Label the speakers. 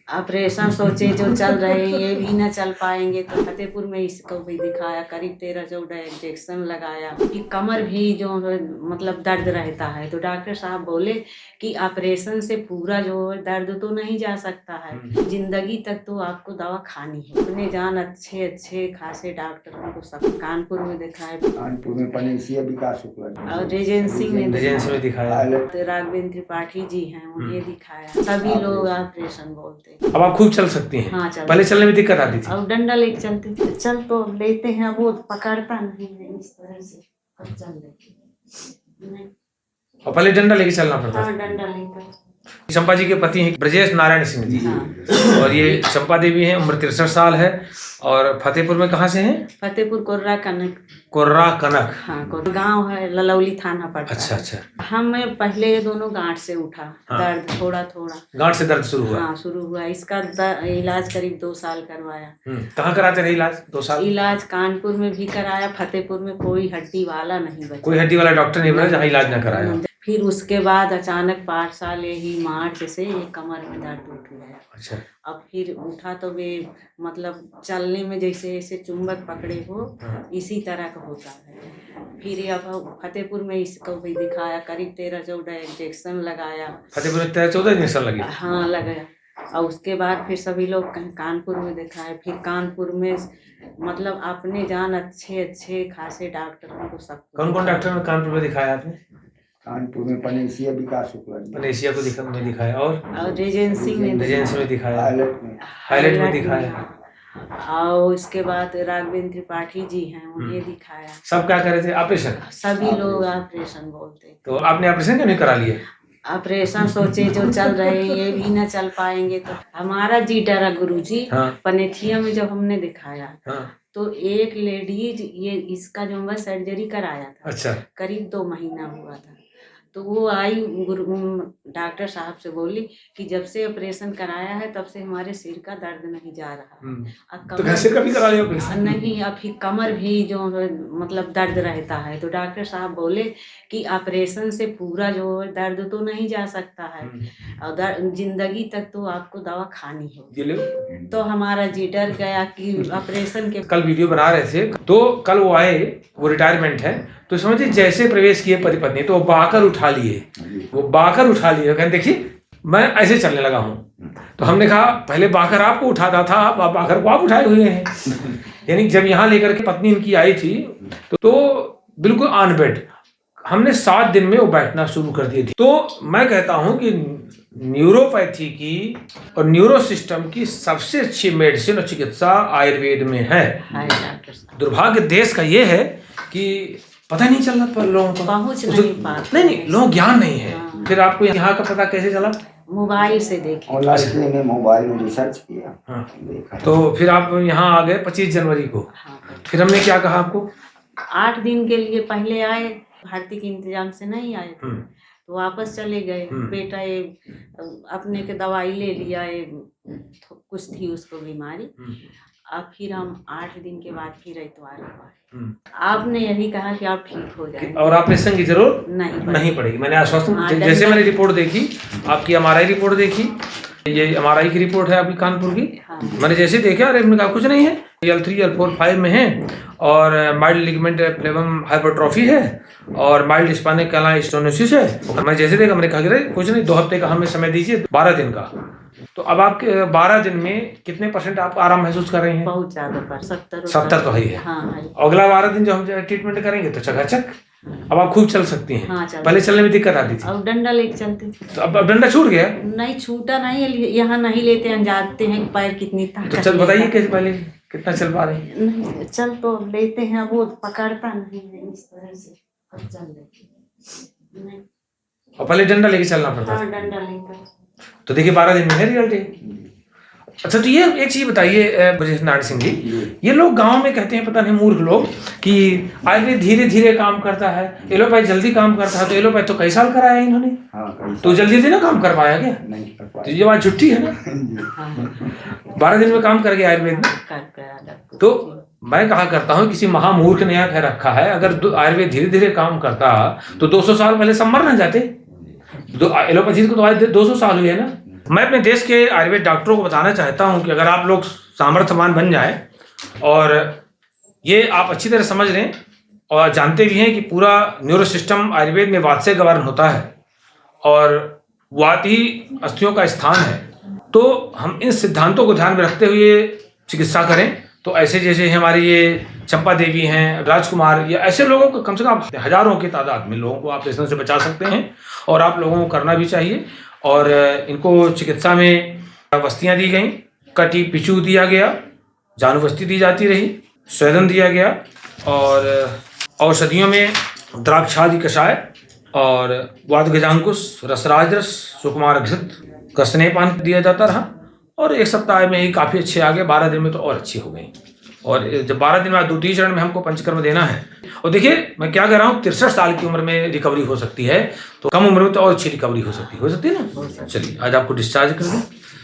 Speaker 1: Operation सोचे जो चल रहे हैं ये भी न चल पाएंगे, तो फतेहपुर में इसको भी दिखाया, करीब 13-14 इंजेक्शन लगाया कि कमर भी जो मतलब दर्द रहता है। तो डॉक्टर साहब बोले कि ऑपरेशन से पूरा जो दर्द तो नहीं जा सकता है, जिंदगी तक तो आपको दवा खानी है। अपने जान अच्छे अच्छे खासे डॉक्टरों को सब कानपुर में दिखाए,
Speaker 2: कानपुर में पनेसिया विकास शुक्ला
Speaker 1: और रेजेंसी में
Speaker 3: दिखाया।
Speaker 1: तो राघवेंद्र त्रिपाठी जी हैं, उन्हें दिखाया। सभी लोग ऑपरेशन बोलते।
Speaker 3: अब आप खूब चल सकती हैं।
Speaker 1: हाँ, चल
Speaker 3: पहले चलने में दिक्कत आती थी।
Speaker 1: अब डंडा लेके चलते थे। चल तो लेते हैं, वो पकड़ता नहीं है इस तरह से, अब चल लेते नहीं।
Speaker 3: और पहले डंडा लेके चलना पड़ता
Speaker 1: हाँ,
Speaker 3: था।
Speaker 1: डंडा लेकर।
Speaker 3: चंपा जी के पति हैं ब्रजेश नारायण सिंह जी,
Speaker 1: हाँ।
Speaker 3: और ये चंपा देवी हैं, उम्र 63 साल है। और फतेहपुर में कहाँ से हैं?
Speaker 1: फतेहपुर कोर्रा कनक।
Speaker 3: कोर्रा कनक।
Speaker 1: हाँ, गांव है, ललौली थाना पड़ता
Speaker 3: अच्छा
Speaker 1: है।
Speaker 3: अच्छा।
Speaker 1: हमें पहले दोनों गांठ से उठा।
Speaker 3: हाँ।
Speaker 1: दर्द थोड़ा थोड़ा
Speaker 3: गांठ से दर्द शुरू हुआ?
Speaker 1: हाँ, शुरू हुआ। इसका इलाज करीब 2 साल करवाया।
Speaker 3: कहाँ कराते रहे इलाज 2 साल?
Speaker 1: इलाज कानपुर में भी कराया, फतेहपुर में कोई हड्डी वाला नहीं बचा।
Speaker 3: कोई हड्डी वाला डॉक्टर नहीं बना जहाँ इलाज ना कराया?
Speaker 1: फिर उसके बाद अचानक 5 साल ही मार्च से कमर में दर्द उठ गया।
Speaker 3: अच्छा।
Speaker 1: अब फिर उठा तो वे मतलब चलने में जैसे ऐसे चुंबक पकड़े हो, इसी तरह का होता है। फिर अब फतेहपुर में इसको भी दिखाया, करीब 13-14 इंजेक्शन लगाया।
Speaker 3: फतेहपुर में 13-14 इंजेक्शन लगे?
Speaker 1: हाँ, लगाया। और उसके बाद फिर सभी लोग कानपुर में दिखाए। फिर कानपुर में मतलब अपने जान अच्छे अच्छे खासे डॉक्टरों को सब।
Speaker 3: कौन कौन डॉक्टर में कानपुर में दिखाया आपने?
Speaker 2: कानपुर में पनेसिया विकास शुक्ला
Speaker 3: पनेसिया को दिखाया, और
Speaker 1: रेजेंसी में
Speaker 3: दिखाया,
Speaker 2: हाईलाइट
Speaker 3: में दिखाया।
Speaker 1: और उसके बाद राघवेंद्र त्रिपाठी जी हैं, उन्हें दिखाया।
Speaker 3: सब क्या करे थे? ऑपरेशन?
Speaker 1: सभी लोग ऑपरेशन बोलते।
Speaker 3: तो आपने ऑपरेशन क्यों नहीं करा लिया?
Speaker 1: ऑपरेशन सोचे जो चल रहे हैं ये भी न चल पाएंगे, तो हमारा जी डरा गुरुजी।
Speaker 3: हाँ।
Speaker 1: पनेथिया में जब हमने दिखाया,
Speaker 3: हाँ।
Speaker 1: तो एक लेडीज ये इसका जो मैं सर्जरी कराया था।
Speaker 3: अच्छा।
Speaker 1: करीब 2 महीना हुआ था, तो वो आई डॉक्टर साहब से बोली कि जब से ऑपरेशन कराया है तब से हमारे सिर का दर्द नहीं जा रहा।
Speaker 3: तो कैसे कभी करा लिया ऑपरेशन?
Speaker 1: नहीं, अभी कमर भी जो मतलब दर्द रहता है। तो डॉक्टर साहब बोले कि ऑपरेशन से पूरा जो दर्द तो नहीं जा सकता है, और जिंदगी तक तो आपको दवा खानी है। तो हमारा जी डर गया कि ऑपरेशन के।
Speaker 3: कल वीडियो बना रहे थे, तो कल वो आए, वो रिटायरमेंट है, तो समझिए जैसे प्रवेश किए पति पत्नी, तो वो बाकर उठा लिए, कहते देखिए मैं ऐसे चलने लगा हूँ। तो हमने कहा पहले बाकर आपको उठाता था, अब बाकर को आप उठाए हुए हैं। यानी जब यहाँ लेकर के पत्नी इनकी आई थी, तो बिल्कुल ऑन बेड, हमने 7 दिन में वो बैठना शुरू कर दिए थे। तो मैं कहता हूँ कि न्यूरोपैथी की और न्यूरो सिस्टम की सबसे अच्छी मेडिसिन और चिकित्सा आयुर्वेद में है। दुर्भाग्य देश का ये है कि पता नहीं चल रहा पर लोगों को
Speaker 1: पहुंच नहीं पाते।
Speaker 3: नहीं, लोग ज्ञान नहीं है। हाँ। फिर आपको यहाँ का पता कैसे चला?
Speaker 1: मोबाइल से देखे,
Speaker 2: ऑनलाइन मोबाइल में रिसर्च किया।
Speaker 3: हाँ। तो फिर आप यहाँ आ गए 25 जनवरी को।
Speaker 1: हाँ।
Speaker 3: फिर हमने क्या कहा आपको?
Speaker 1: 8 दिन के लिए पहले आए, भर्ती के इंतजाम से नहीं आए थे, तो वापस चले गए। बेटा ये अपने के दवाई ले लिया, कुछ थी उसको बीमारी। अब फिर हम 8 दिन के बाद फिर इतवार को आए। आपने यही कहा कि आप ठीक हो जाएंगे
Speaker 3: और ऑपरेशन की जरूरत
Speaker 1: नहीं
Speaker 3: पड़ेगी। मैंने आश्वासन, जैसे मैंने रिपोर्ट देखी, आपकी MRI रिपोर्ट देखी, ये MRI की रिपोर्ट है आपकी कानपुर की। हाँ। मैंने जैसे देखा, अरे मैंने कहा कुछ नहीं है, L3 L4 5 में है, और माइल्ड लिगामेंट फ्लेबम हाइपरट्रॉफी है, और माइल्ड स्पाइनल कैनाल स्टेनोसिस है। मैं जैसे देखा, मैंने कहा कुछ नहीं, 2 हफ्ते का हमें समय दीजिए, 12 दिन का। तो अब आपके 12 दिन में कितने % आप आराम महसूस कर रहे हैं?
Speaker 1: बहुत ज्यादा,
Speaker 3: 70 तो है।
Speaker 1: हाँ,
Speaker 3: अगला 12 दिन जो हम ट्रीटमेंट करेंगे तो चकाचक अब आप खूब चल सकती हैं।
Speaker 1: हाँ,
Speaker 3: पहले चलने में दिक्कत आती थी।
Speaker 1: अब डंडा लेके चलते थे।
Speaker 3: तो अब डंडा छूट गया?
Speaker 1: नहीं छूटा नहीं, यहाँ नहीं लेते हैं, जानते हैं पैर कितनी ताकत।
Speaker 3: तो चल बताइए कैसे, पहले कितना चल पा रहे हैं?
Speaker 1: नहीं, चल तो लेते हैं, वो पकड़ता नहीं है इस तरह से, अब चल लेते नहीं।
Speaker 3: और पहले डंडा लेके चलना पड़ता।
Speaker 1: हाँ, डंडा लेकर।
Speaker 3: तो देखिए 12 दिन में है रिजल्ट। अच्छा, तो ये एक चीज बताइए ब्रजेश नारायण सिंह जी, ये लोग गांव में कहते हैं, पता नहीं मूर्ख लोग, कि आयुर्वेद धीरे धीरे काम करता है, एलोपैथ जल्दी काम करता है। तो एलोपैथ तो कई साल कराया इन्होंने। हाँ, तो जल्दी ना काम कर पाया क्या?
Speaker 2: नहीं कर पाया।
Speaker 3: तो ये बात झूठी है ना। 12 दिन में काम कर गया आयुर्वेद में। तो मैं कहा करता हूँ, किसी महामूर्ख ने कह रखा है, अगर आयुर्वेद धीरे धीरे काम करता तो 200 साल पहले सब मर ना जाते। एलोपैथी को तो आज 200 साल हुए ना। मैं अपने देश के आयुर्वेद डॉक्टरों को बताना चाहता हूं कि अगर आप लोग सामर्थ्यवान बन जाएं और ये आप अच्छी तरह समझ लें और जानते भी हैं कि पूरा न्यूरो सिस्टम आयुर्वेद में वात से गवर्न होता है और वात ही अस्थियों का स्थान है, तो हम इन सिद्धांतों को ध्यान में रखते हुए चिकित्सा करें। तो ऐसे जैसे हमारी ये चंपा देवी हैं, राजकुमार, या ऐसे लोगों को कम से कम हजारों की तादाद में लोगों को आप ऑपरेशन से बचा सकते हैं और आप लोगों को करना भी चाहिए। और इनको चिकित्सा में वस्तियाँ दी गई, कटी पिचू दिया गया, जानुवस्ती दी जाती रही, स्वेदन दिया गया और औषधियों में द्राक्षादि कषाय और वात गजांकुश, रसराज रस, सुकुमार घृत का स्नेहपान दिया जाता रहा और 1 सप्ताह में ही काफ़ी अच्छे आ गए। 12 दिन में तो और अच्छी हो गई। और जब 12 दिन बाद द्वितीय चरण में हमको पंचकर्म देना है। और देखिए मैं क्या कह रहा हूँ, 63 साल की उम्र में रिकवरी हो सकती है, तो कम उम्र में तो और अच्छी रिकवरी हो सकती है ना। चलिए आज आपको डिस्चार्ज कर दें।